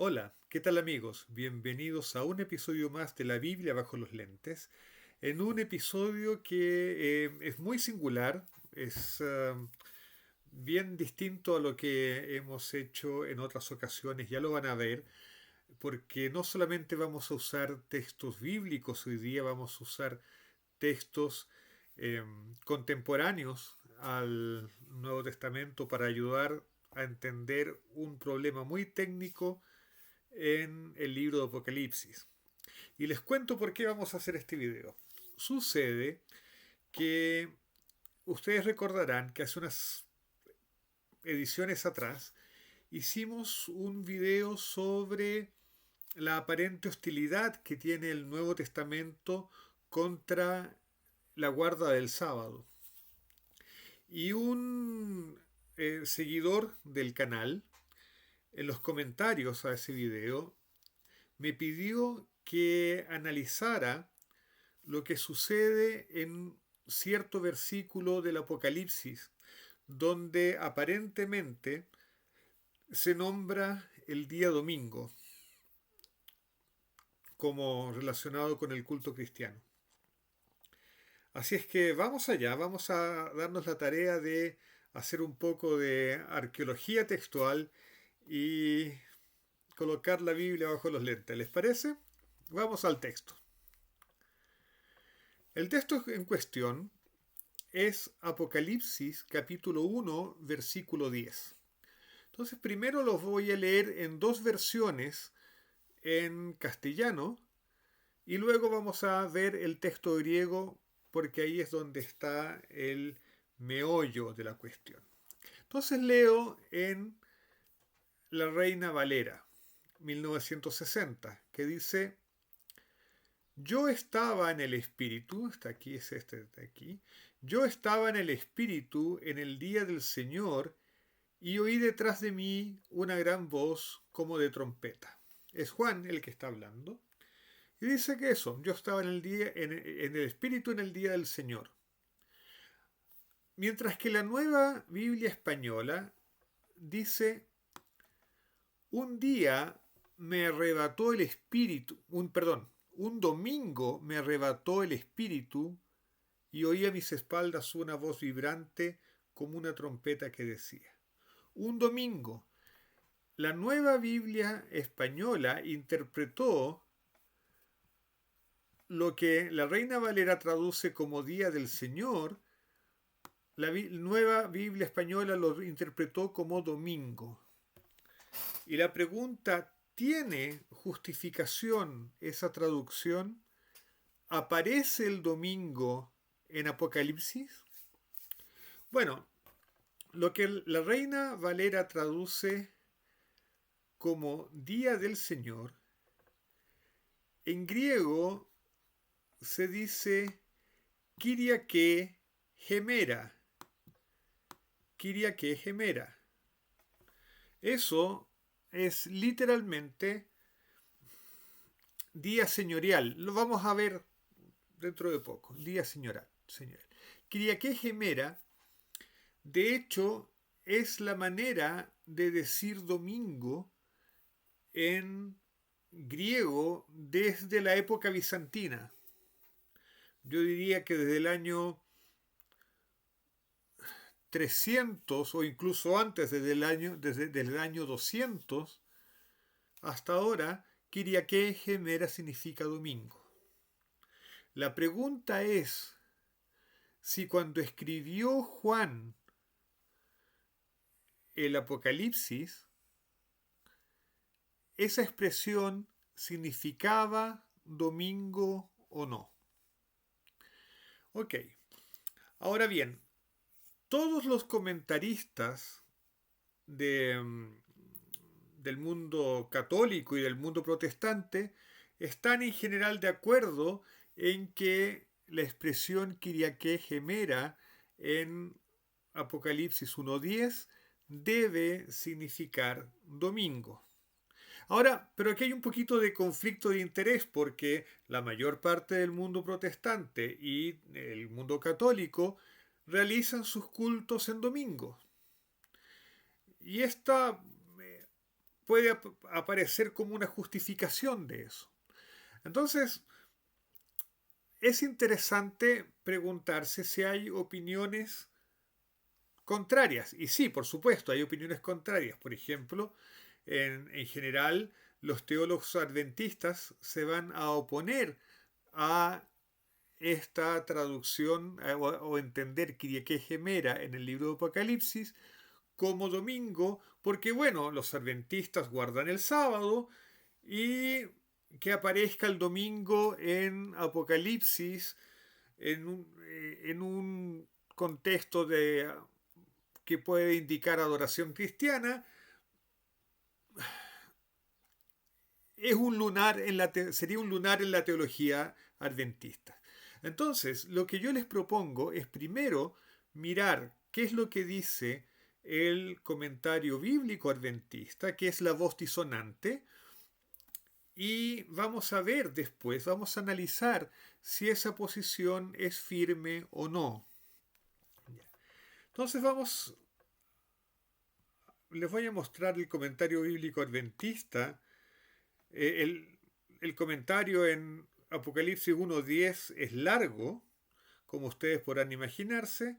Hola, ¿qué tal amigos? Bienvenidos a un episodio más de la Biblia bajo los lentes, en un episodio que es muy singular, es bien distinto a lo que hemos hecho en otras ocasiones, ya lo van a ver, porque no solamente vamos a usar textos bíblicos hoy día, vamos a usar textos eh, contemporáneos al Nuevo Testamento para ayudar a entender un problema muy técnico en el libro de Apocalipsis. Y les cuento por qué vamos a hacer este video. Sucede que ustedes recordarán que hace unas ediciones atrás hicimos un video sobre la aparente hostilidad que tiene el Nuevo Testamento contra la guarda del sábado. Y un seguidor del canal, en los comentarios a ese video, me pidió que analizara lo que sucede en cierto versículo del Apocalipsis, donde aparentemente se nombra el día domingo como relacionado con el culto cristiano. Así es que vamos allá, vamos a darnos la tarea de hacer un poco de arqueología textual y colocar la Biblia bajo los lentes. ¿Les parece? Vamos al texto. El texto en cuestión es Apocalipsis capítulo 1, versículo 10. Entonces primero los voy a leer en dos versiones en castellano y luego vamos a ver el texto griego porque ahí es donde está el meollo de la cuestión. Entonces leo en la Reina Valera 1960 que dice: yo estaba en el espíritu, está aquí, es este de aquí. Yo estaba en el espíritu en el día del Señor y oí detrás de mí una gran voz como de trompeta. Es Juan el que está hablando. Y dice que eso, yo estaba en el espíritu en el día del Señor. Mientras que la nueva Biblia española dice: un día me arrebató el espíritu, un domingo me arrebató el espíritu y oí a mis espaldas una voz vibrante como una trompeta que decía. Un domingo. La nueva Biblia española interpretó lo que la Reina Valera traduce como Día del Señor. La nueva Biblia española lo interpretó como domingo. Y la pregunta, ¿tiene justificación esa traducción? ¿Aparece el domingo en Apocalipsis? Bueno, lo que la Reina Valera traduce como Día del Señor, en griego se dice Kyriake Gemera. Kyriake Gemera. Eso es literalmente día señorial. Lo vamos a ver dentro de poco. Día señorial. Kyriake Gemera, de hecho, es la manera de decir domingo en griego desde la época bizantina. Yo diría que desde el año 300 o incluso antes, desde el año 200 hasta ahora, Kyriake Gemera significa domingo. La pregunta es si cuando escribió Juan el Apocalipsis, esa expresión significaba domingo o no. Ok, ahora bien, todos los comentaristas de, del mundo católico y del mundo protestante están en general de acuerdo en que la expresión Kyriake Gemera en Apocalipsis 1.10 debe significar domingo. Ahora, pero aquí hay un poquito de conflicto de interés porque la mayor parte del mundo protestante y el mundo católico realizan sus cultos en domingo. Y esta puede aparecer como una justificación de eso. Entonces, es interesante preguntarse si hay opiniones contrarias. Y sí, por supuesto, hay opiniones contrarias. Por ejemplo, en general, los teólogos adventistas se van a oponer a esta traducción o entender Kyriake Gemera en el libro de Apocalipsis como domingo, porque bueno, los adventistas guardan el sábado y que aparezca el domingo en Apocalipsis en un contexto que puede indicar adoración cristiana, es un lunar sería un lunar en la teología adventista. Entonces, lo que yo les propongo es primero mirar qué es lo que dice el comentario bíblico adventista, que es la voz disonante, y vamos a ver después, vamos a analizar si esa posición es firme o no. Entonces les voy a mostrar el comentario bíblico adventista. El comentario en Apocalipsis 1:10 es largo, como ustedes podrán imaginarse,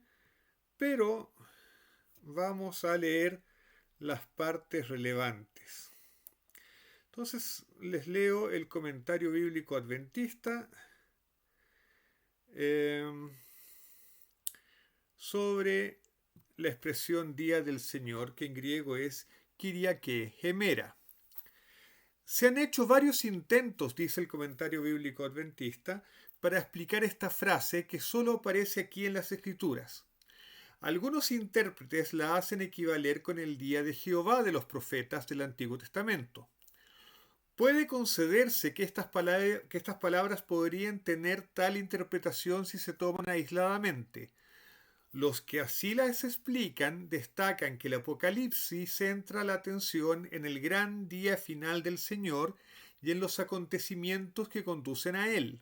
pero vamos a leer las partes relevantes. Entonces les leo el comentario bíblico adventista sobre la expresión día del Señor, que en griego es Kyriake Gemera. Se han hecho varios intentos, dice el comentario bíblico adventista, para explicar esta frase que solo aparece aquí en las Escrituras. Algunos intérpretes la hacen equivaler con el día de Jehová de los profetas del Antiguo Testamento. Puede concederse que estas palabras podrían tener tal interpretación si se toman aisladamente. Los que así las explican destacan que el Apocalipsis centra la atención en el gran día final del Señor y en los acontecimientos que conducen a él.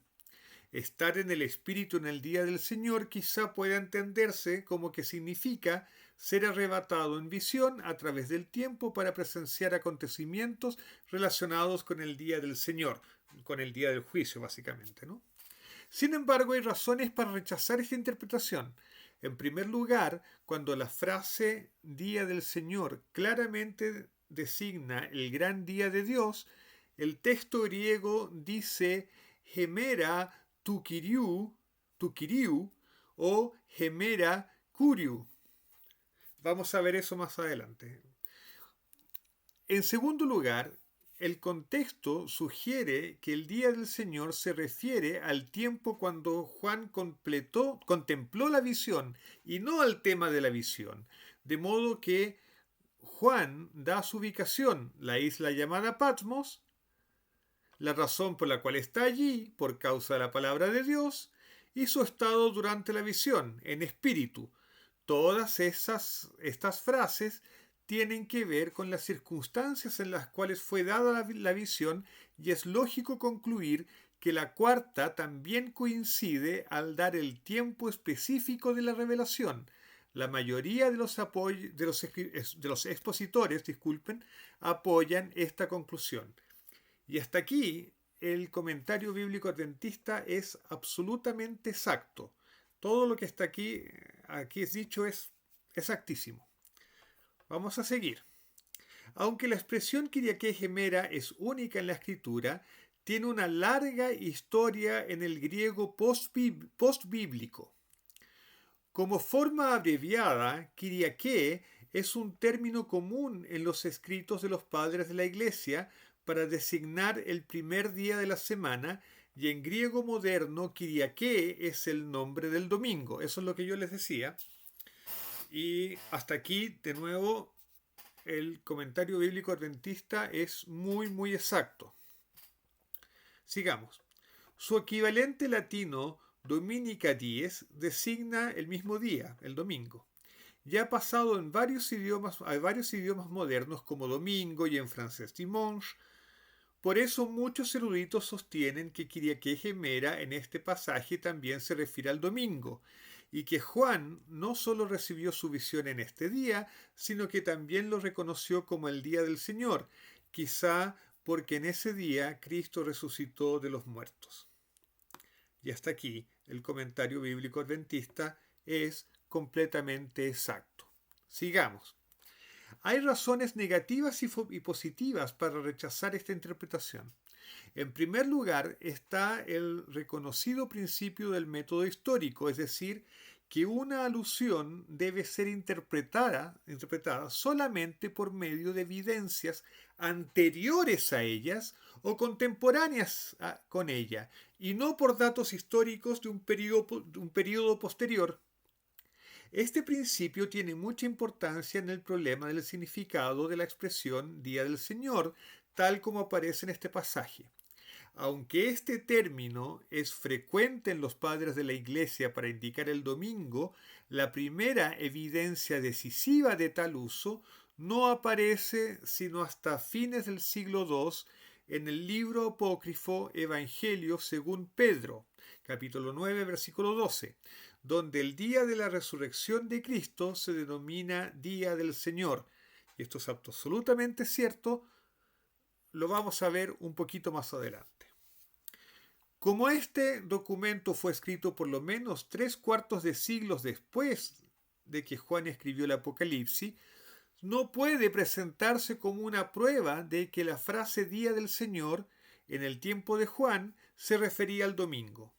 Estar en el Espíritu en el día del Señor quizá pueda entenderse como que significa ser arrebatado en visión a través del tiempo para presenciar acontecimientos relacionados con el día del Señor, con el día del juicio básicamente, ¿no? Sin embargo, hay razones para rechazar esta interpretación. En primer lugar, cuando la frase Día del Señor claramente designa el gran día de Dios, el texto griego dice Gemera tu kiriu o Gemera kuriu. Vamos a ver eso más adelante. En segundo lugar, el contexto sugiere que el día del Señor se refiere al tiempo cuando Juan contempló la visión y no al tema de la visión. De modo que Juan da su ubicación, la isla llamada Patmos, la razón por la cual está allí, por causa de la palabra de Dios, y su estado durante la visión, en espíritu. Todas estas frases tienen que ver con las circunstancias en las cuales fue dada la visión y es lógico concluir que la cuarta también coincide al dar el tiempo específico de la revelación. La mayoría de los expositores, apoyan esta conclusión. Y hasta aquí el comentario bíblico adventista es absolutamente exacto. Todo lo que está aquí es dicho es exactísimo. Vamos a seguir. Aunque la expresión Kyriake Gemera es única en la escritura, tiene una larga historia en el griego postbíblico. Como forma abreviada, Kyriake es un término común en los escritos de los padres de la Iglesia para designar el primer día de la semana, y en griego moderno Kyriake es el nombre del domingo. Eso es lo que yo les decía. Y hasta aquí, de nuevo, el comentario bíblico adventista es muy, muy exacto. Sigamos. Su equivalente latino, Dominica Dies, designa el mismo día, el domingo. Ya ha pasado en varios idiomas modernos como domingo y en francés dimanche. Por eso muchos eruditos sostienen que Kyriake Gemera en este pasaje también se refiere al domingo, y que Juan no solo recibió su visión en este día, sino que también lo reconoció como el día del Señor, quizá porque en ese día Cristo resucitó de los muertos. Y hasta aquí el comentario bíblico adventista es completamente exacto. Sigamos. Hay razones negativas y positivas para rechazar esta interpretación. En primer lugar está el reconocido principio del método histórico, es decir, que una alusión debe ser interpretada solamente por medio de evidencias anteriores a ellas o contemporáneas con ella, y no por datos históricos de un periodo posterior. Este principio tiene mucha importancia en el problema del significado de la expresión Día del Señor, tal como aparece en este pasaje. Aunque este término es frecuente en los padres de la Iglesia para indicar el domingo, la primera evidencia decisiva de tal uso no aparece sino hasta fines del siglo II en el libro apócrifo Evangelio según Pedro, capítulo 9, versículo 12, donde el día de la resurrección de Cristo se denomina Día del Señor. Y esto es absolutamente cierto, lo vamos a ver un poquito más adelante. Como este documento fue escrito por lo menos 3/4 de siglos después de que Juan escribió el Apocalipsis, no puede presentarse como una prueba de que la frase Día del Señor en el tiempo de Juan se refería al domingo.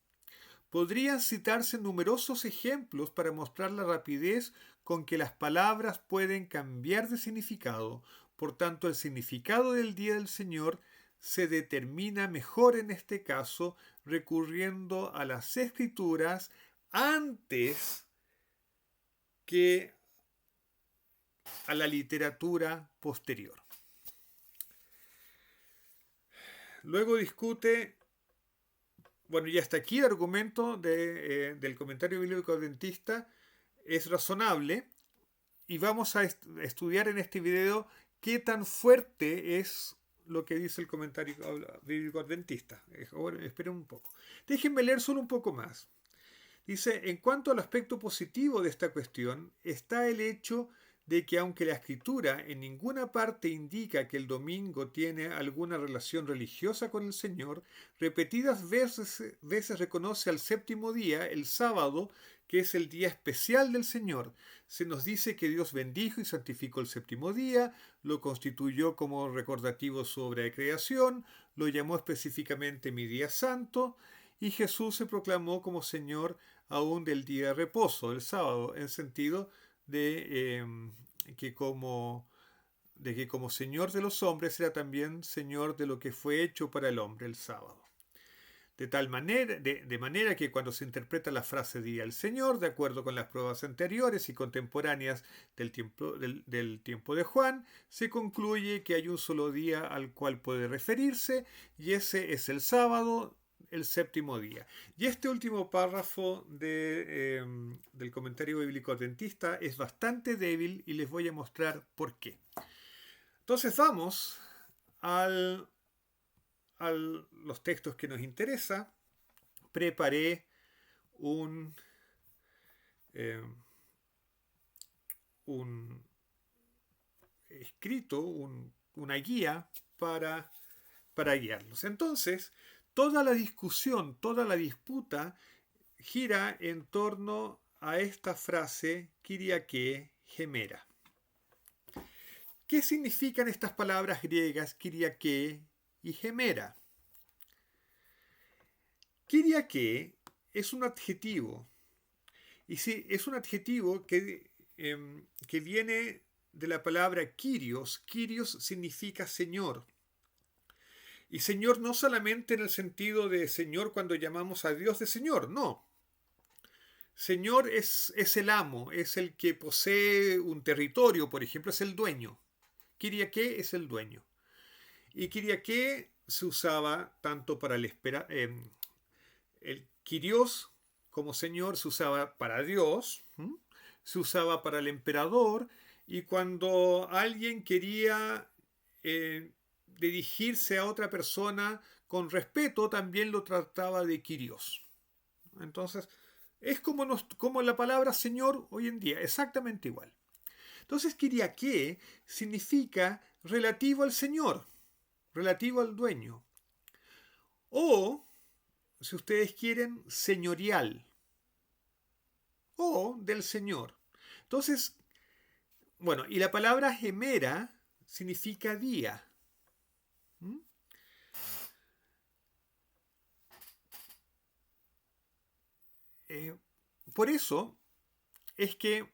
Podrían citarse numerosos ejemplos para mostrar la rapidez con que las palabras pueden cambiar de significado. Por tanto, el significado del Día del Señor se determina mejor en este caso recurriendo a las Escrituras antes que a la literatura posterior. Luego discute, bueno, y hasta aquí el argumento del comentario bíblico adventista es razonable, y vamos a estudiar en este video qué tan fuerte es lo que dice el comentario bíblico adventista. Ahora, esperen un poco. Déjenme leer solo un poco más. Dice, en cuanto al aspecto positivo de esta cuestión, está el hecho de que aunque la escritura en ninguna parte indica que el domingo tiene alguna relación religiosa con el Señor, repetidas veces reconoce al séptimo día, el sábado, que es el día especial del Señor. Se nos dice que Dios bendijo y santificó el séptimo día, lo constituyó como recordativo sobre la creación, lo llamó específicamente mi día santo, y Jesús se proclamó como Señor aún del día de reposo, el sábado, en sentido de que como Señor de los hombres era también Señor de lo que fue hecho para el hombre, el sábado. De manera que cuando se interpreta la frase Día del Señor, de acuerdo con las pruebas anteriores y contemporáneas del tiempo de Juan, se concluye que hay un solo día al cual puede referirse, y ese es el sábado, el séptimo día. Y este último párrafo del comentario bíblico adventista es bastante débil y les voy a mostrar por qué. Entonces vamos a los textos que nos interesa. Preparé un escrito, una guía para guiarlos. Entonces, toda la discusión, toda la disputa gira en torno a esta frase Kyriake gemera. ¿Qué significan estas palabras griegas Kyriake y gemera? Kyriake es un adjetivo, y sí, es un adjetivo que viene de la palabra Kyrios. Kyrios significa Señor. Y Señor no solamente en el sentido de Señor cuando llamamos a Dios de Señor, no. Señor es el amo, es el que posee un territorio, por ejemplo, es el dueño. Kyriake es el dueño. Y Kyriake se usaba tanto para el Kyrios como Señor se usaba para Dios, se usaba para el emperador, y cuando alguien quería dirigirse a otra persona con respeto, también lo trataba de Kyrios. Entonces, es como la palabra Señor hoy en día, exactamente igual. Entonces, Kyriake significa relativo al Señor. relativo al dueño. O, si ustedes quieren, señorial. O del Señor. Entonces, bueno, y la palabra gemera significa día. ¿Mm? Por eso es que,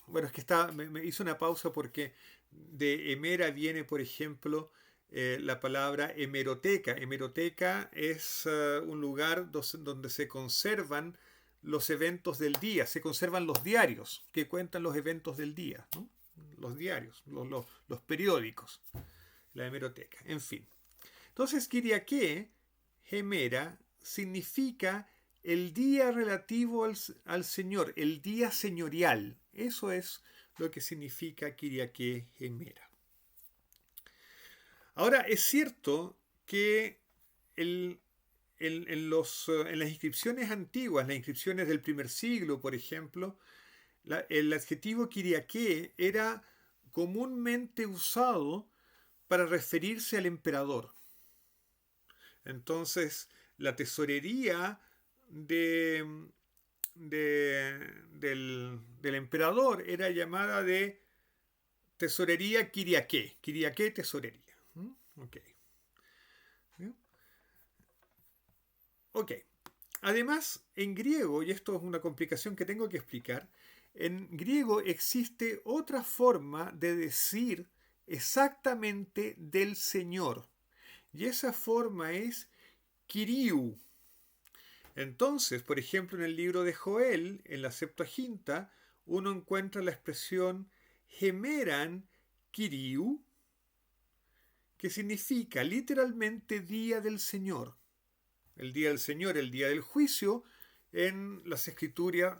bueno, es que me hice una pausa porque de hemera viene, por ejemplo, la palabra hemeroteca. Hemeroteca es un lugar donde se conservan los eventos del día, se conservan los diarios que cuentan los eventos del día, ¿no? Los diarios, los periódicos, la hemeroteca, en fin. Entonces, Kiriaké, gemera, significa el día relativo al Señor, el día señorial. Eso es lo que significa Kiriaké, gemera. Ahora, es cierto que en las inscripciones antiguas, las inscripciones del primer siglo, por ejemplo, el adjetivo Kiriaké era comúnmente usado para referirse al emperador. Entonces, la tesorería del emperador era llamada de tesorería Kiriaké. Kiriaké, tesorería. Ok. Ok. Además, en griego, y esto es una complicación que tengo que explicar, en griego existe otra forma de decir exactamente del Señor. Y esa forma es Kyriou. Entonces, por ejemplo, en el libro de Joel, en la Septuaginta, uno encuentra la expresión gemeran Kyriou, que significa literalmente día del Señor. El día del Señor, el día del juicio, en las escrituras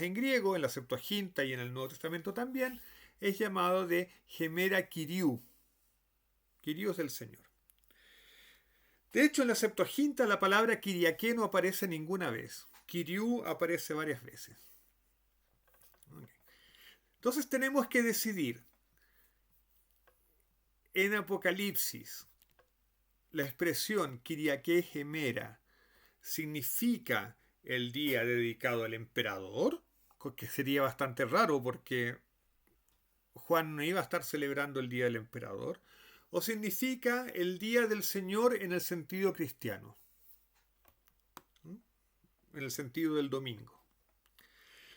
en griego, en la Septuaginta y en el Nuevo Testamento también, es llamado de gemera Kyriou. Kyriou es el Señor. De hecho, en la Septuaginta la palabra Kiriaké no aparece ninguna vez. Kyriou aparece varias veces. Okay. Entonces tenemos que decidir. En Apocalipsis, la expresión Kiriaké gemera significa el día dedicado al emperador, que sería bastante raro porque Juan no iba a estar celebrando el día del emperador, o significa el día del Señor en el sentido cristiano, en el sentido del domingo.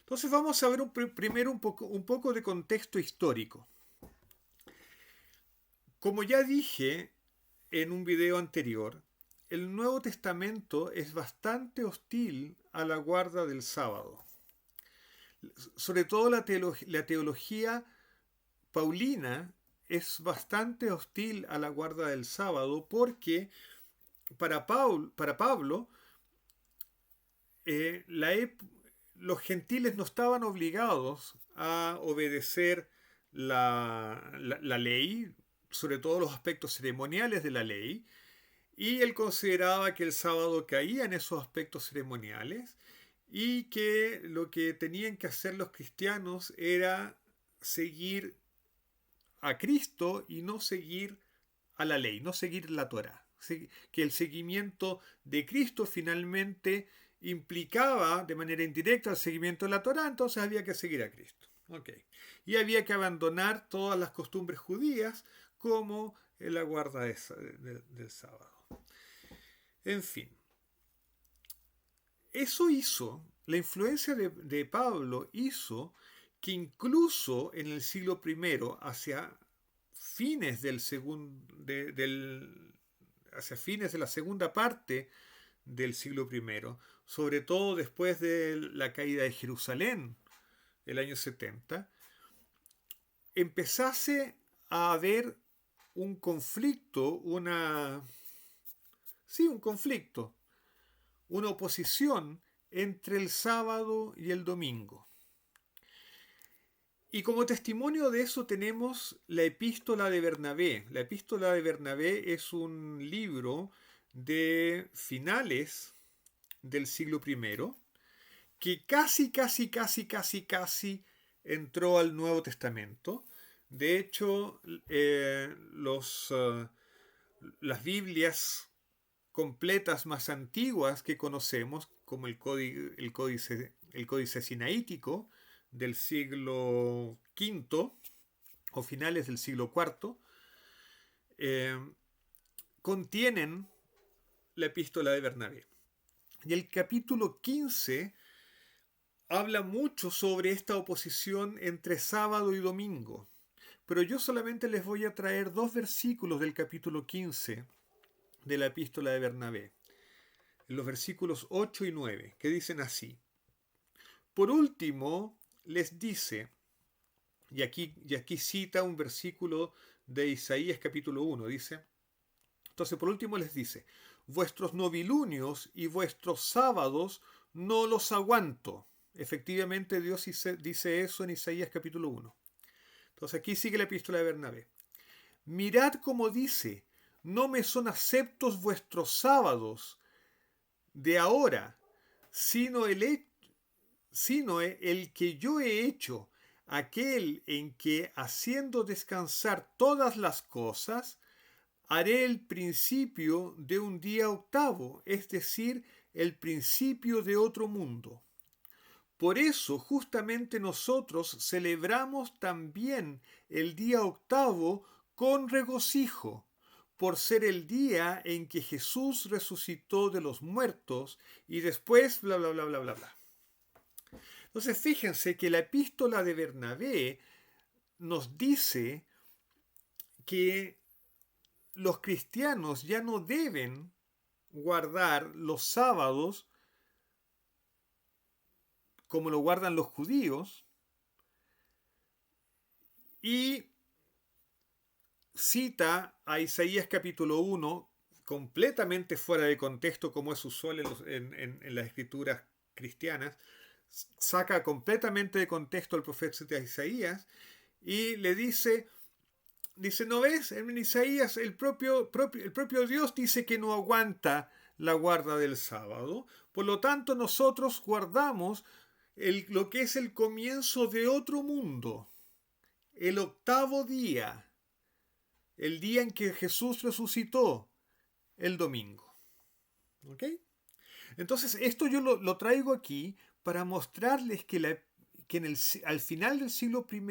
Entonces vamos a ver primero un poco de contexto histórico. Como ya dije en un video anterior, el Nuevo Testamento es bastante hostil a la guarda del sábado. Sobre todo la teología paulina es bastante hostil a la guarda del sábado porque para Pablo los gentiles no estaban obligados a obedecer la ley, sobre todo los aspectos ceremoniales de la ley, y él consideraba que el sábado caía en esos aspectos ceremoniales y que lo que tenían que hacer los cristianos era seguir a Cristo y no seguir a la ley, no seguir la Torá. Que el seguimiento de Cristo finalmente implicaba de manera indirecta el seguimiento de la Torá, entonces había que seguir a Cristo. Okay. Y había que abandonar todas las costumbres judías como la guarda del sábado. En fin, eso hizo, la influencia de Pablo hizo que incluso en el siglo I, hacia fines hacia fines de la segunda parte del siglo I, sobre todo después de la caída de Jerusalén, el año 70, empezase a haber un conflicto, un conflicto, una oposición entre el sábado y el domingo. Y como testimonio de eso tenemos la Epístola de Bernabé. La Epístola de Bernabé es un libro de finales del siglo I que casi entró al Nuevo Testamento. De hecho, las Biblias completas más antiguas que conocemos, como el códice sinaítico del siglo V o finales del siglo IV, eh, contienen la epístola de Bernabé. Y el capítulo 15 habla mucho sobre esta oposición entre sábado y domingo. Pero yo solamente les voy a traer dos versículos del capítulo 15 de la epístola de Bernabé, en los versículos 8 y 9, que dicen así. Por último, les dice, y aquí cita un versículo de Isaías capítulo 1, dice, entonces por último les dice, vuestros novilunios y vuestros sábados no los aguanto. Efectivamente Dios dice eso en Isaías capítulo 1. Entonces aquí sigue la epístola de Bernabé. Mirad como dice, no me son aceptos vuestros sábados de ahora, sino el que yo he hecho, aquel en que, haciendo descansar todas las cosas, haré el principio de un día octavo, es decir, el principio de otro mundo. Por eso, justamente nosotros celebramos también el día octavo con regocijo, por ser el día en que Jesús resucitó de los muertos y después bla bla bla bla bla bla. Entonces fíjense que la epístola de Bernabé nos dice que los cristianos ya no deben guardar los sábados como lo guardan los judíos, y cita a Isaías capítulo 1 completamente fuera de contexto, como es usual en las escrituras cristianas. Saca completamente de contexto al profeta Isaías y le dice, ¿no ves? En Isaías el propio Dios dice que no aguanta la guarda del sábado. Por lo tanto, nosotros guardamos lo que es el comienzo de otro mundo, el octavo día, el día en que Jesús resucitó, el domingo. ¿Ok? Entonces, esto yo lo traigo aquí para mostrarles que al final del siglo I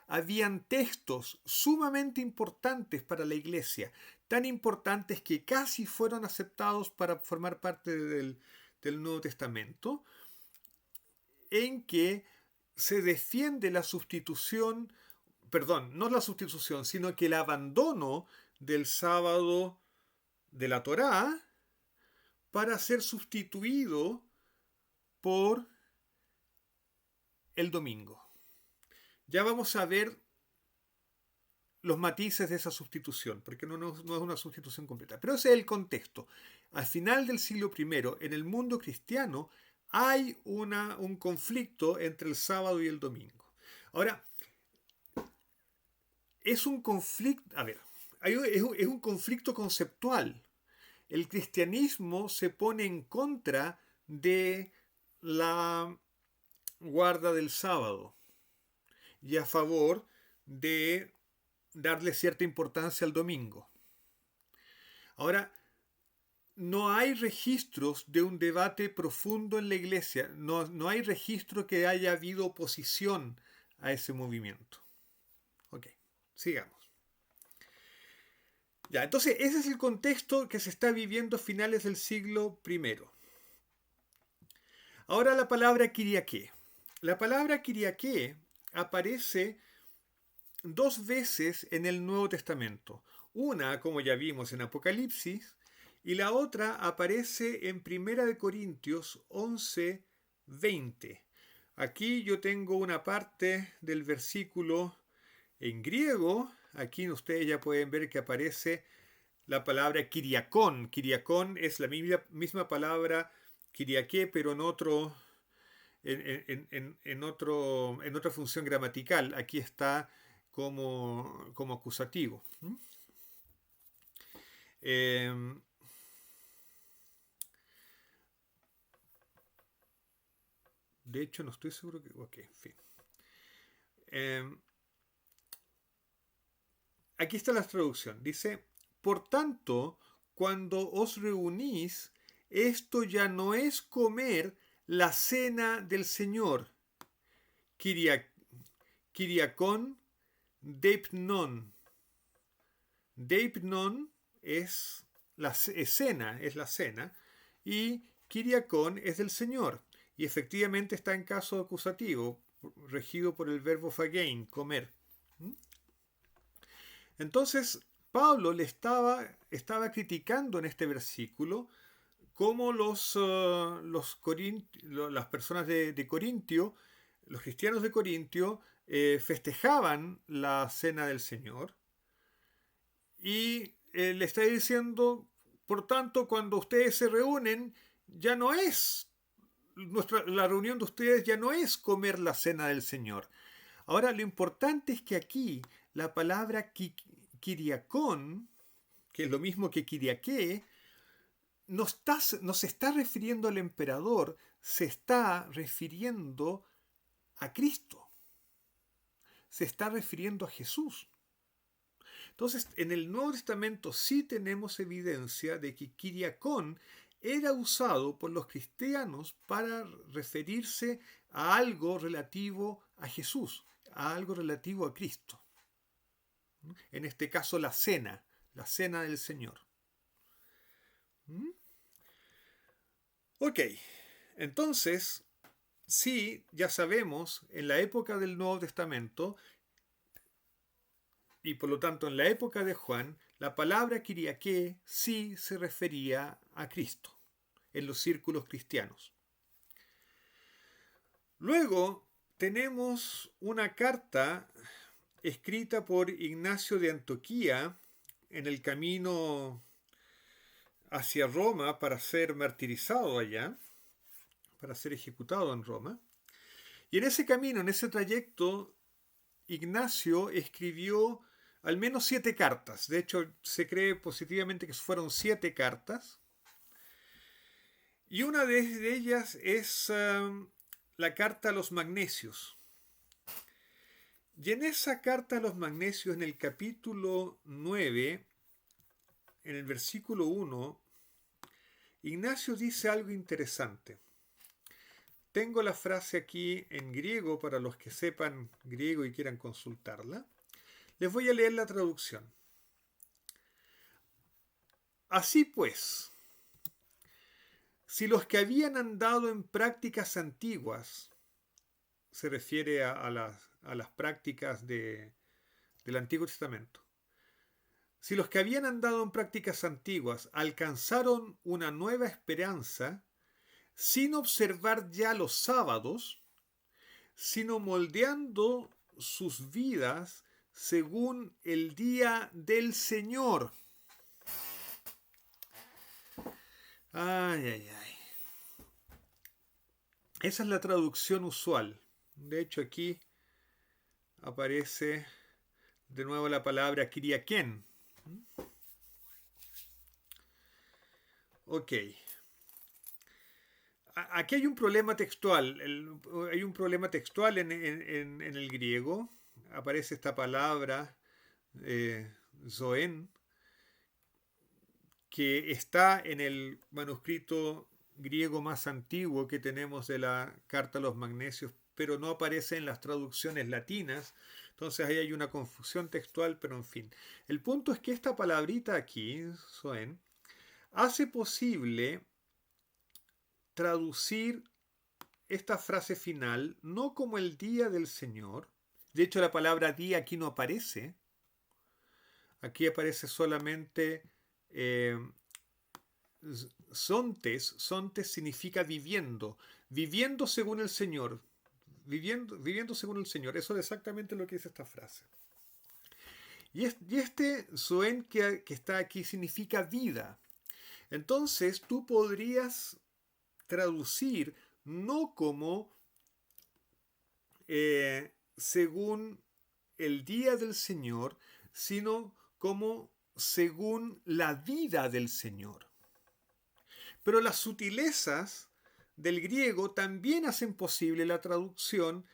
habían textos sumamente importantes para la iglesia, tan importantes que casi fueron aceptados para formar parte del Nuevo Testamento, en que se defiende la sustitución, perdón, no la sustitución, sino que el abandono del sábado de la Torá para ser sustituido por el domingo. Ya vamos a ver los matices de esa sustitución, porque no es una sustitución completa. Pero ese es el contexto. Al final del siglo I, en el mundo cristiano, hay un conflicto entre el sábado y el domingo. Ahora, es un conflicto, es un conflicto conceptual. El cristianismo se pone en contra de la guarda del sábado y a favor de darle cierta importancia al domingo. Ahora, no hay registros de un debate profundo en la iglesia, no hay registro que haya habido oposición a ese movimiento. Ok, sigamos. Ya, entonces ese es el contexto que se está viviendo a finales del siglo I. Ahora la palabra Kiriaké. La palabra Kiriaké aparece dos veces en el Nuevo Testamento. Una, como ya vimos en Apocalipsis, y la otra aparece en 1 Corintios 11:20. Aquí yo tengo una parte del versículo en griego. Aquí ustedes ya pueden ver que aparece la palabra Kiriakón. Kiriakón es la misma palabra Kiriaké, pero en otra función gramatical. Aquí está como acusativo. De hecho, no estoy seguro que... Ok, en fin. Aquí está la traducción. Dice, por tanto, cuando os reunís, esto ya no es comer la cena del Señor. Kiriakon deipnon. Deipnon es la cena, es la cena, y Kiriakon es del Señor. Y efectivamente está en caso acusativo, regido por el verbo phagein, comer. Entonces, Pablo le estaba criticando en este versículo cómo las personas de Corintio, los cristianos de Corintio, festejaban la cena del Señor. Y le está diciendo, por tanto, cuando ustedes se reúnen, ya no es, la reunión de ustedes ya no es comer la cena del Señor. Ahora, lo importante es que aquí la palabra kiriakon, que es lo mismo que kiriaké, no se está refiriendo al emperador, se está refiriendo a Cristo. Se está refiriendo a Jesús. Entonces, en el Nuevo Testamento sí tenemos evidencia de que Kiriakón era usado por los cristianos para referirse a algo relativo a Jesús, a algo relativo a Cristo. En este caso, la cena del Señor. Ok, entonces, sí, ya sabemos, en la época del Nuevo Testamento, y por lo tanto en la época de Juan, la palabra Kiriaké sí se refería a Cristo en los círculos cristianos. Luego tenemos una carta escrita por Ignacio de Antioquía en el camino hacia Roma para ser martirizado allá, para ser ejecutado en Roma. Y en ese camino, en ese trayecto, Ignacio escribió al menos 7 cartas. De hecho, se cree positivamente que fueron 7 cartas. Y una de ellas es la carta a los magnesios. Y en esa carta a los magnesios, en el capítulo 9, en el versículo 1, Ignacio dice algo interesante. Tengo la frase aquí en griego para los que sepan griego y quieran consultarla. Les voy a leer la traducción. Así pues, si los que habían andado en prácticas antiguas, se refiere a las prácticas del Antiguo Testamento, si los que habían andado en prácticas antiguas alcanzaron una nueva esperanza, sin observar ya los sábados, sino moldeando sus vidas según el día del Señor. Ay, ay, ay. Esa es la traducción usual. De hecho, aquí aparece de nuevo la palabra kiriakén. Ok. Aquí hay un problema textual. Hay un problema textual en el griego. Aparece esta palabra zoen, que está en el manuscrito griego más antiguo que tenemos de la Carta a los Magnesios, pero no aparece en las traducciones latinas. Entonces ahí hay una confusión textual, pero en fin. El punto es que esta palabrita aquí, zoen, hace posible traducir esta frase final no como el día del Señor. De hecho, la palabra día aquí no aparece. Aquí aparece solamente sontes. Sontes significa viviendo. Viviendo según el Señor. Viviendo según el Señor. Eso es exactamente lo que dice esta frase. Y este zoen que está aquí significa vida. Entonces tú podrías traducir no como según el día del Señor, sino como según la vida del Señor. Pero las sutilezas del griego también hacen posible la traducción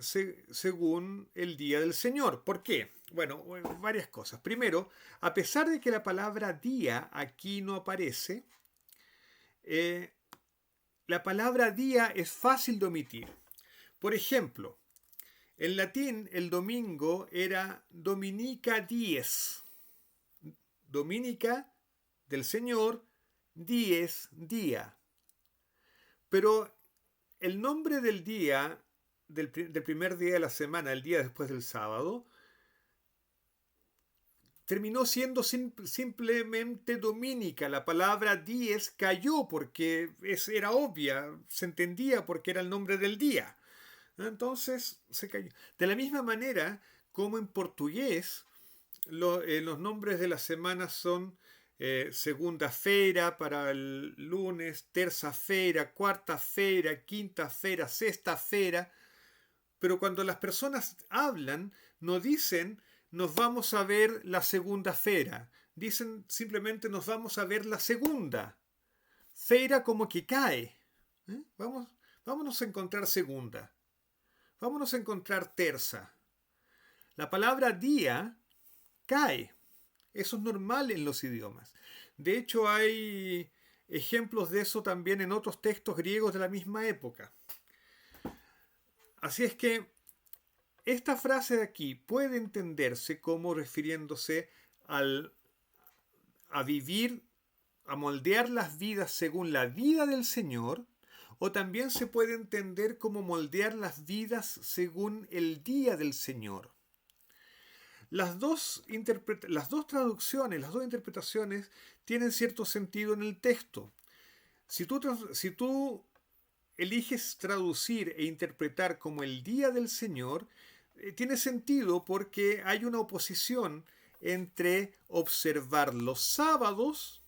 según el día del Señor. ¿Por qué? Bueno, varias cosas. Primero, a pesar de que la palabra día aquí no aparece, eh, la palabra día es fácil de omitir. Por ejemplo, en latín el domingo era Dominica dies. Dominica del Señor, dies, día. Pero el nombre del día, del primer día de la semana, el día después del sábado, terminó siendo simplemente dominica. La palabra dies cayó porque era obvia, se entendía porque era el nombre del día. Entonces se cayó. De la misma manera como en portugués los nombres de las semanas son segunda-feira para el lunes, terça-feira, quarta-feira, quinta-feira, sexta-feira. Pero cuando las personas hablan, no dicen nos vamos a ver la segunda-feira. Dicen simplemente nos vamos a ver la segunda. Feira como que cae. Vámonos a encontrar segunda. Vámonos a encontrar terza. La palabra día cae. Eso es normal en los idiomas. De hecho, hay ejemplos de eso también en otros textos griegos de la misma época. Así es que esta frase de aquí puede entenderse como refiriéndose a vivir, a moldear las vidas según la vida del Señor, o también se puede entender como moldear las vidas según el día del Señor. Las dos traducciones, las dos interpretaciones tienen cierto sentido en el texto. Si tú eliges traducir e interpretar como el día del Señor, tiene sentido porque hay una oposición entre observar los sábados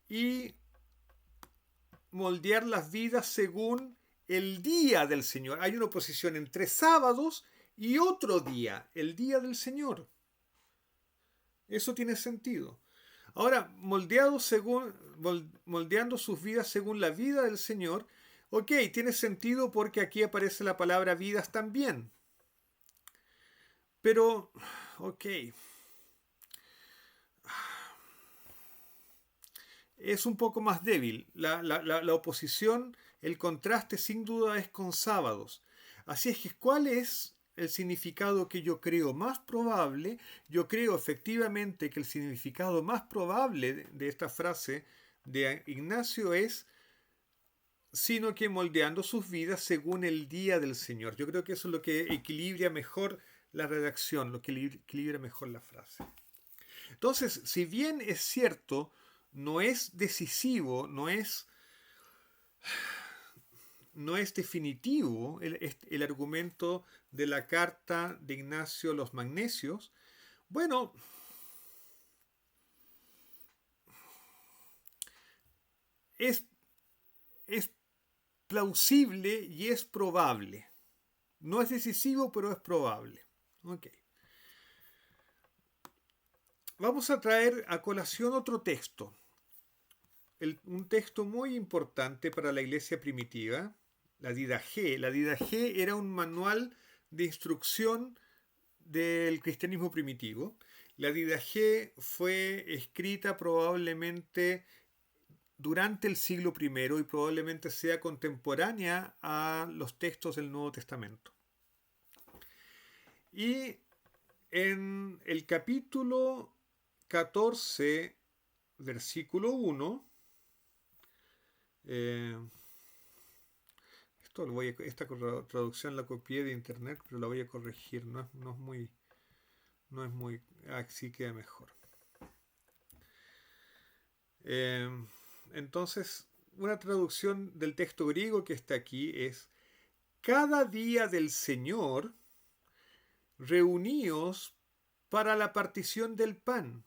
y moldear las vidas según el día del Señor. Hay una oposición entre sábados y otro día, el día del Señor. Eso tiene sentido. Ahora, moldeando sus vidas según la vida del Señor, ok, tiene sentido porque aquí aparece la palabra vidas también. Pero, ok, es un poco más débil. La oposición, el contraste sin duda es con sábados. Así es que, ¿cuál es el significado que yo creo más probable? Yo creo efectivamente que el significado más probable de esta frase de Ignacio es sino que moldeando sus vidas según el día del Señor. Yo creo que eso es lo que equilibra mejor la redacción, lo que equilibra mejor la frase. Entonces, si bien es cierto, no es decisivo, no es definitivo el argumento de la carta de Ignacio a los Magnesios, bueno, es, es plausible y es probable. No es decisivo, pero es probable. Okay. Vamos a traer a colación otro texto. Un texto muy importante para la iglesia primitiva, la Didaché. La Didaché era un manual de instrucción del cristianismo primitivo. La Didaché fue escrita probablemente durante el siglo I y probablemente sea contemporánea a los textos del Nuevo Testamento. Y en el capítulo 14, versículo 1, esta traducción la copié de internet, pero la voy a corregir, no es muy, así queda mejor. Entonces, una traducción del texto griego que está aquí es: cada día del Señor reuníos para la partición del pan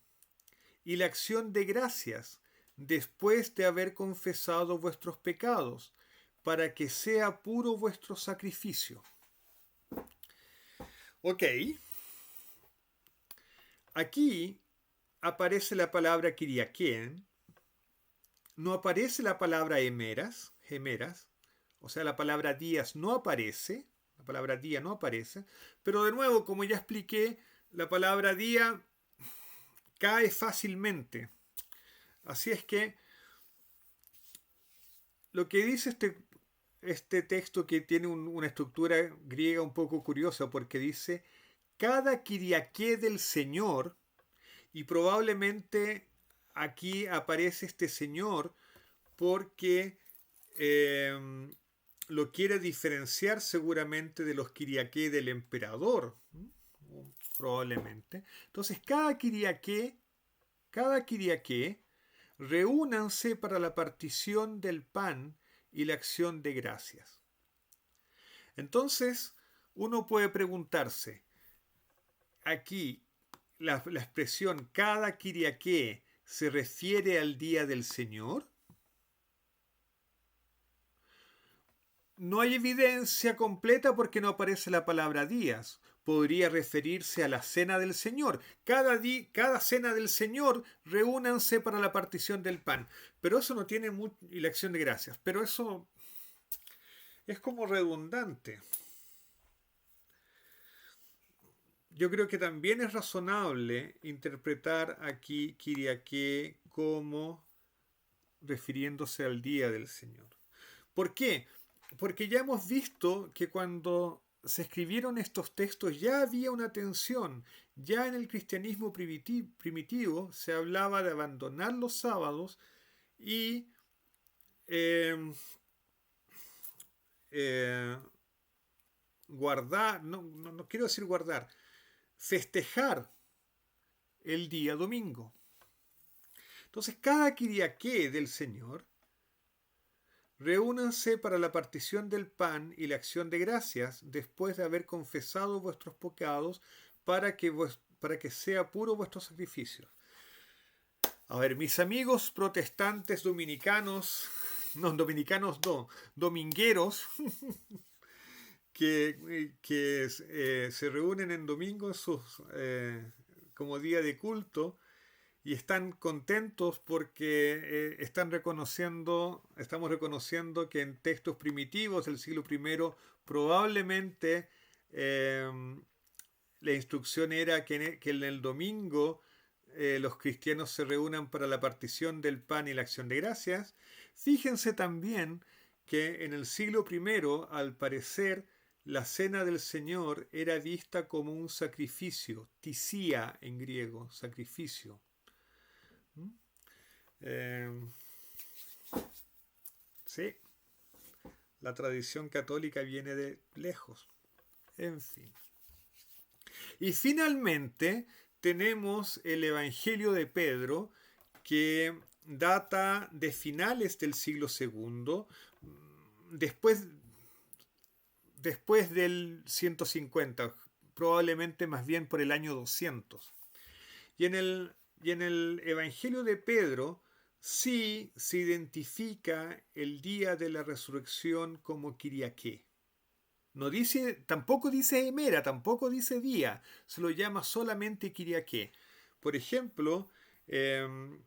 y la acción de gracias, después de haber confesado vuestros pecados, para que sea puro vuestro sacrificio. Ok. Aquí aparece la palabra Kiriakén, no aparece la palabra gemeras, o sea, la palabra días no aparece, la palabra día no aparece, pero de nuevo, como ya expliqué, la palabra día cae fácilmente. Así es que lo que dice este texto, que tiene una estructura griega un poco curiosa, porque dice cada Kiriaké del Señor, y probablemente aquí aparece este Señor porque eh, lo quiere diferenciar seguramente de los Kiriaké del emperador, probablemente. Entonces cada Kiriaké, reúnanse para la partición del pan y la acción de gracias. Entonces, uno puede preguntarse, aquí la expresión cada Kiriaké se refiere al día del Señor. No hay evidencia completa porque no aparece la palabra días. Podría referirse a la cena del Señor. Cada cena del Señor, reúnanse para la partición del pan. Pero eso no tiene y la acción de gracias. Pero eso es como redundante. Yo creo que también es razonable interpretar aquí Kiriaké como refiriéndose al día del Señor. ¿Por qué? Porque ya hemos visto que cuando se escribieron estos textos ya había una tensión. Ya en el cristianismo primitivo se hablaba de abandonar los sábados y eh, eh, guardar, no quiero decir guardar, festejar el día domingo. Entonces cada Kiriaké del Señor, reúnanse para la partición del pan y la acción de gracias, después de haber confesado vuestros pecados, para que sea puro vuestro sacrificio. A ver, mis amigos protestantes dominicanos, domingueros, que se reúnen en domingo como día de culto, y están contentos porque estamos reconociendo que en textos primitivos del siglo I probablemente eh, la instrucción era que en el domingo los cristianos se reúnan para la partición del pan y la acción de gracias. Fíjense también que en el siglo I, al parecer, la cena del Señor era vista como un sacrificio, tisía en griego, sacrificio. Eh, sí, la tradición católica viene de lejos. En fin. Y finalmente tenemos el Evangelio de Pedro, que data de finales del siglo II, después, después del 150, probablemente más bien por el año 200. Y en el Evangelio de Pedro sí se identifica el día de la resurrección como Kiriaké. No dice, tampoco dice Emera, tampoco dice día, se lo llama solamente Kiriaké. Por ejemplo, en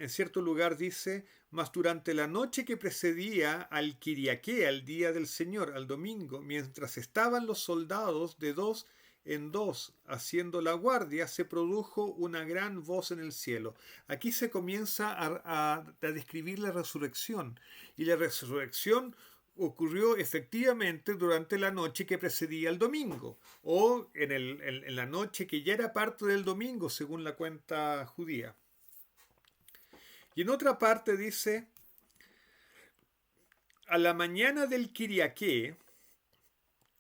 cierto lugar dice, mas durante la noche que precedía al Kiriaké, al día del Señor, al domingo, mientras estaban los soldados de dos en dos haciendo la guardia, se produjo una gran voz en el cielo. Aquí se comienza a describir la resurrección, y la resurrección ocurrió efectivamente durante la noche que precedía el domingo, o en la noche que ya era parte del domingo, según la cuenta judía. Y en otra parte dice, a la mañana del Kiriaké,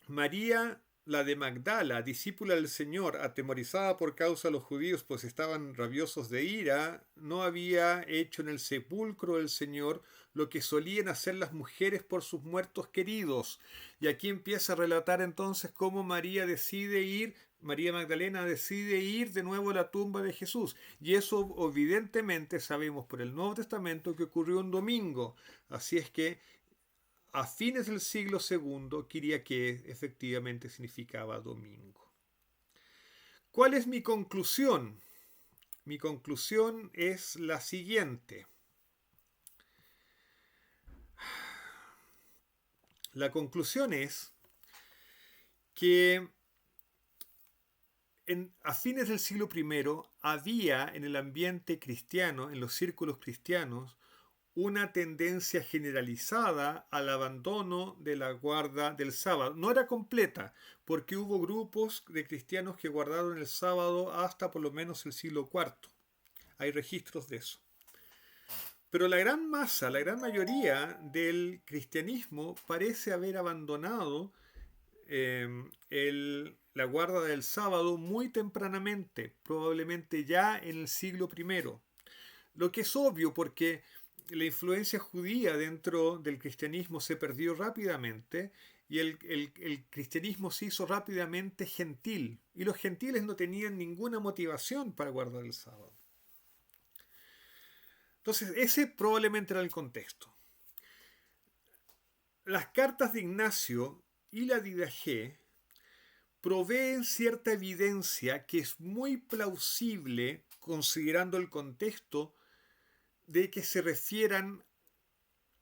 María, la de Magdala, discípula del Señor, atemorizada por causa de los judíos, pues estaban rabiosos de ira, no había hecho en el sepulcro del Señor lo que solían hacer las mujeres por sus muertos queridos. Y aquí empieza a relatar entonces cómo María Magdalena decide ir de nuevo a la tumba de Jesús. Y eso evidentemente sabemos por el Nuevo Testamento que ocurrió un domingo. Así es que a fines del siglo II, Kiriaké efectivamente significaba domingo. ¿Cuál es mi conclusión? Mi conclusión es la siguiente. La conclusión es que A fines del siglo I había en el ambiente cristiano, en los círculos cristianos, una tendencia generalizada al abandono de la guarda del sábado. No era completa, porque hubo grupos de cristianos que guardaron el sábado hasta por lo menos el siglo IV. Hay registros de eso. Pero la gran masa, la gran mayoría del cristianismo parece haber abandonado la guarda del sábado muy tempranamente, probablemente ya en el siglo I. Lo que es obvio porque la influencia judía dentro del cristianismo se perdió rápidamente y el cristianismo se hizo rápidamente gentil. Y los gentiles no tenían ninguna motivación para guardar el sábado. Entonces, ese probablemente era el contexto. Las cartas de Ignacio y la Didaché proveen cierta evidencia que es muy plausible, considerando el contexto, de que se refieran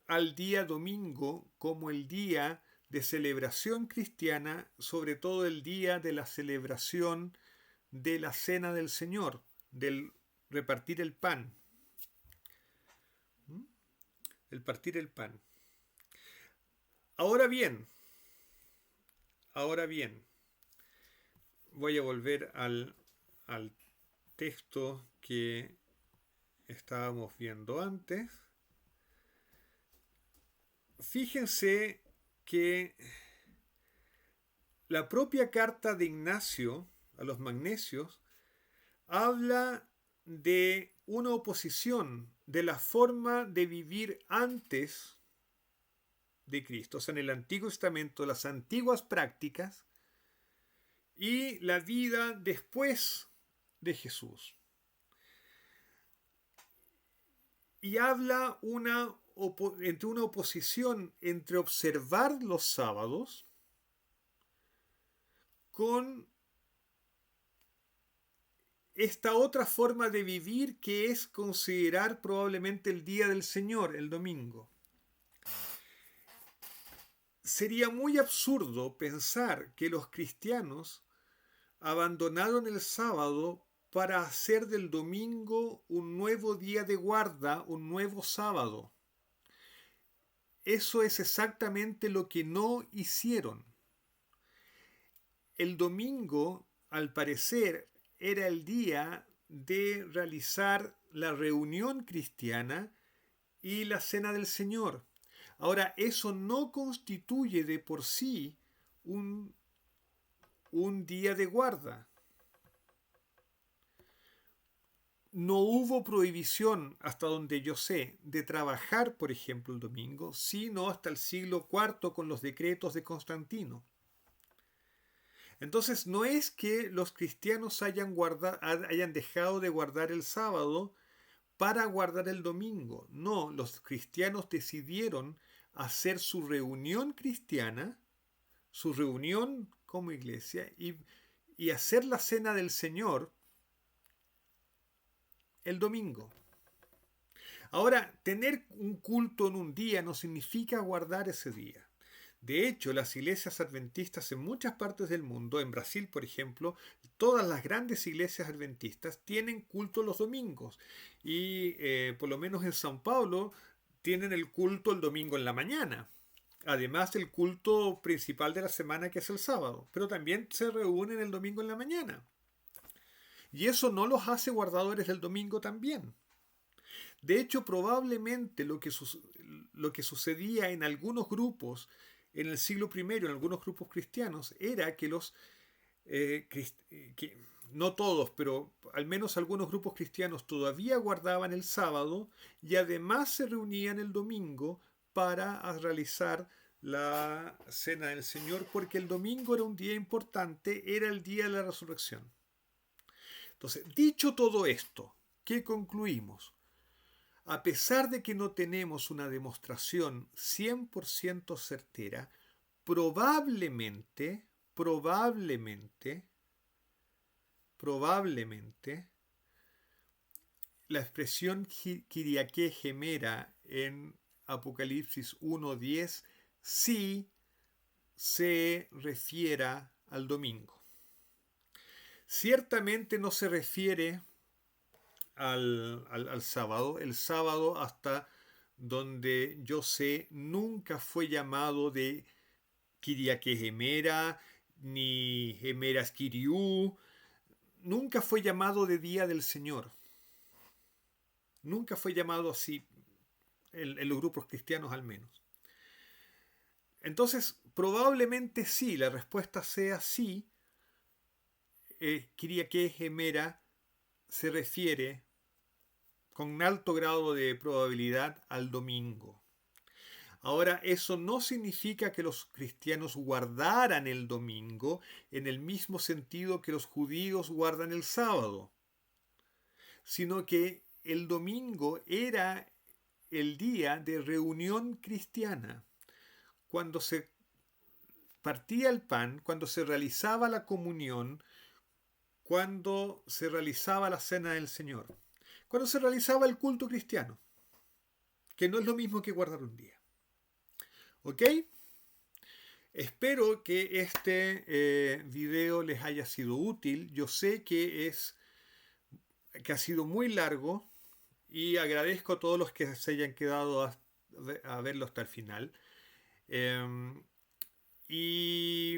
al día domingo como el día de celebración cristiana, sobre todo el día de la celebración de la Cena del Señor, del repartir el pan. El partir el pan. Ahora bien, voy a volver al texto que estábamos viendo antes. Fíjense que la propia carta de Ignacio a los magnesios habla de una oposición de la forma de vivir antes de Cristo, o sea, en el Antiguo Testamento, las antiguas prácticas y la vida después de Jesús. Y habla entre una oposición entre observar los sábados con esta otra forma de vivir que es considerar probablemente el día del Señor, el domingo. Sería muy absurdo pensar que los cristianos abandonaron el sábado para hacer del domingo un nuevo día de guarda, un nuevo sábado. Eso es exactamente lo que no hicieron. El domingo, al parecer, era el día de realizar la reunión cristiana y la cena del Señor. Ahora, eso no constituye de por sí un día de guarda. No hubo prohibición, hasta donde yo sé, de trabajar, por ejemplo, el domingo, sino hasta el siglo IV con los decretos de Constantino. Entonces, no es que los cristianos hayan dejado de guardar el sábado para guardar el domingo. No, los cristianos decidieron hacer su reunión cristiana, su reunión como iglesia, y hacer la cena del Señor el domingo. Ahora, tener un culto en un día no significa guardar ese día. De hecho, las iglesias adventistas en muchas partes del mundo, en Brasil por ejemplo, todas las grandes iglesias adventistas tienen culto los domingos. Y por lo menos en São Paulo tienen el culto el domingo en la mañana. Además del culto principal de la semana que es el sábado. Pero también se reúnen el domingo en la mañana. Y eso no los hace guardadores del domingo también. De hecho, probablemente lo que sucedía en algunos grupos en el siglo I, en algunos grupos cristianos, era que no todos, pero al menos algunos grupos cristianos todavía guardaban el sábado y además se reunían el domingo para realizar la cena del Señor, porque el domingo era un día importante, era el día de la resurrección. Entonces, dicho todo esto, ¿qué concluimos? A pesar de que no tenemos una demostración 100% certera, probablemente, la expresión Kiriaké gemera en Apocalipsis 1:10 sí se refiera al domingo. Ciertamente no se refiere al sábado. El sábado, hasta donde yo sé, nunca fue llamado de Kiriake Hemera, ni Hemeras Kiriú. Nunca fue llamado de Día del Señor. Nunca fue llamado así, en los grupos cristianos al menos. Entonces, probablemente sí, la respuesta sea sí. Kiriake Hemera se refiere con un alto grado de probabilidad al domingo. Ahora, eso no significa que los cristianos guardaran el domingo en el mismo sentido que los judíos guardan el sábado, sino que el domingo era el día de reunión cristiana, cuando se partía el pan, cuando se realizaba la comunión, cuando se realizaba la cena del Señor, cuando se realizaba el culto cristiano, que no es lo mismo que guardar un día. ¿Ok? Espero que este video les haya sido útil. Yo sé que ha sido muy largo y agradezco a todos los que se hayan quedado a verlo hasta el final. Y,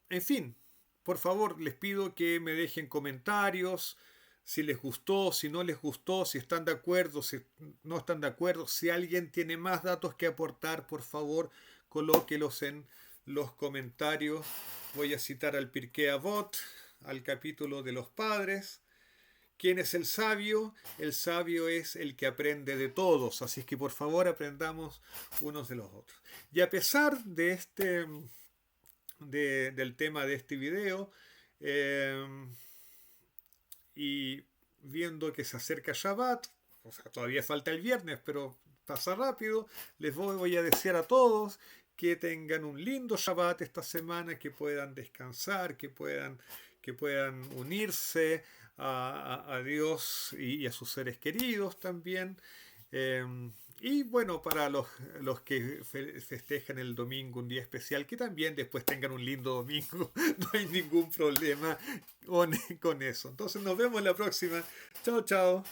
en fin, por favor, les pido que me dejen comentarios, si les gustó, si no les gustó, si están de acuerdo, si no están de acuerdo. Si alguien tiene más datos que aportar, por favor, colóquelos en los comentarios. Voy a citar al Pirkei Avot, al capítulo de los padres. ¿Quién es el sabio? El sabio es el que aprende de todos, así es que por favor aprendamos unos de los otros. Y a pesar de del tema de este video, y viendo que se acerca Shabbat, o sea, todavía falta el viernes, pero pasa rápido, les voy a desear a todos que tengan un lindo Shabbat esta semana, que puedan descansar, que puedan unirse a Dios y a sus seres queridos también. Y bueno, para los que festejan el domingo, un día especial, que también después tengan un lindo domingo, no hay ningún problema con eso. Entonces nos vemos la próxima. Chao, chao.